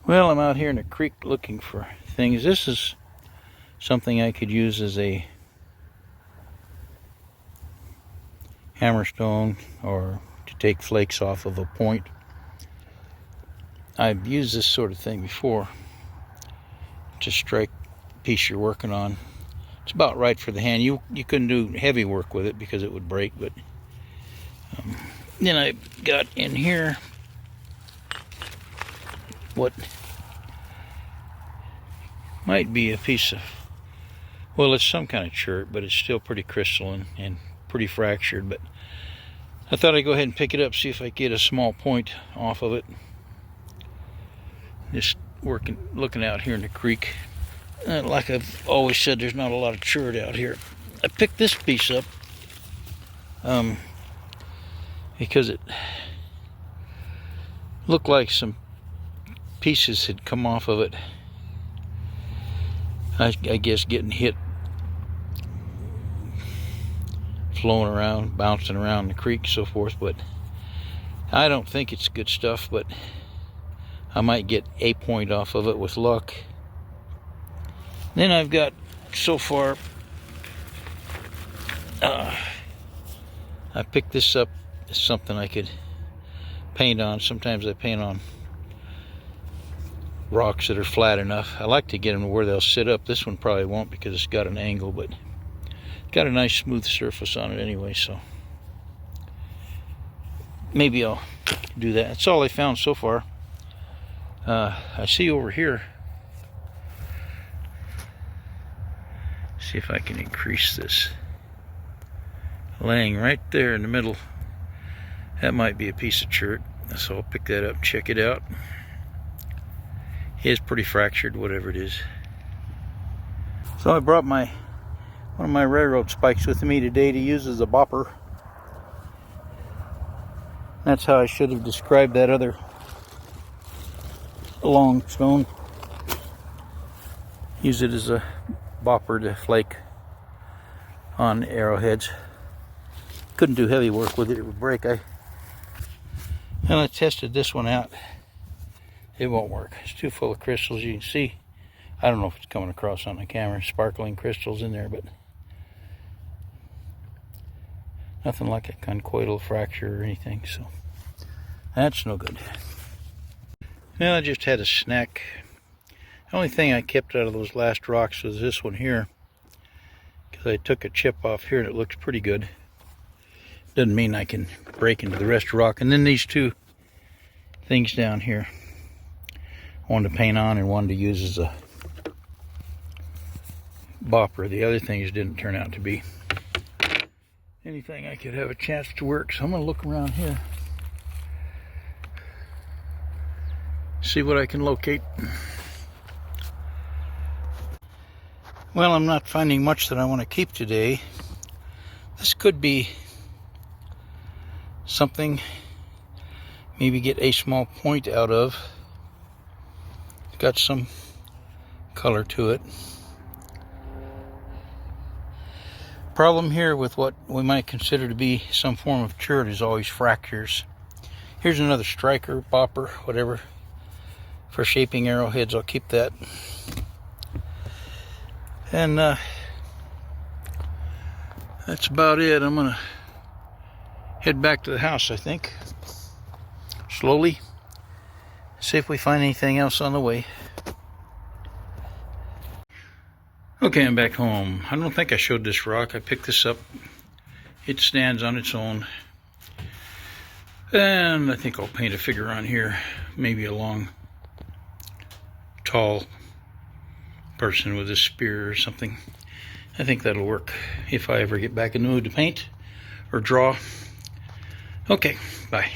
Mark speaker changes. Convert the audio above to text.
Speaker 1: Well, I'm out here in the creek looking for things. This is something I could use as a hammerstone or to take flakes off of a point. I've used this sort of thing before to strike a piece you're working on. It's about right for the hand. You couldn't do heavy work with it because it would break, but then I got in here what might be a piece of, well, it's some kind of chert, but it's still pretty crystalline and pretty fractured. But I thought I'd go ahead and pick it up, see if I could get a small point off of it. Just looking out here in the creek. Like I've always said, there's not a lot of chert out here. I picked this piece up because it looked like some pieces had come off of it. I guess getting hit, flowing around, bouncing around the creek, so forth. But I don't think it's good stuff, but I might get a point off of it with luck. Then I've got, so far, I picked this up as something I could paint on. Sometimes I paint on rocks that are flat enough. I like to get them to where they'll sit up. This one probably won't because it's got an angle, but it's got a nice smooth surface on it anyway, so maybe I'll do that. That's all I found so far. I see over here, see if I can increase this, laying right there in the middle. That might be a piece of chert, so I'll pick that up, check it out. It is pretty fractured, whatever it is. So I brought one of my railroad spikes with me today to use as a bopper. That's how I should have described that other long stone. Use it as a bopper to flake on arrowheads. Couldn't do heavy work with it, it would break. And I tested this one out. It won't work. It's too full of crystals. You can see, I don't know if it's coming across on the camera, sparkling crystals in there, but nothing like a conchoidal fracture or anything, so that's no good. Well, I just had a snack. The only thing I kept out of those last rocks was this one here, because I took a chip off here and it looks pretty good. Doesn't mean I can break into the rest of the rock. And then these two things down here, one to paint on and one to use as a bopper. The other things didn't turn out to be anything I could have a chance to work, so I'm going to look around here, see what I can locate. Well, I'm not finding much that I want to keep today. This could be something, maybe get a small point out of. Got some color to it. Problem here with what we might consider to be some form of chert is always fractures. Here's another striker, bopper, whatever, for shaping arrowheads. I'll keep that. And that's about it. I'm gonna head back to the house, I think, slowly. See if we find anything else on the way. Okay, I'm back home. I don't think I showed this rock. I picked this up. It stands on its own. And I think I'll paint a figure on here. Maybe a long, tall person with a spear or something. I think that'll work if I ever get back in the mood to paint or draw. Okay, bye.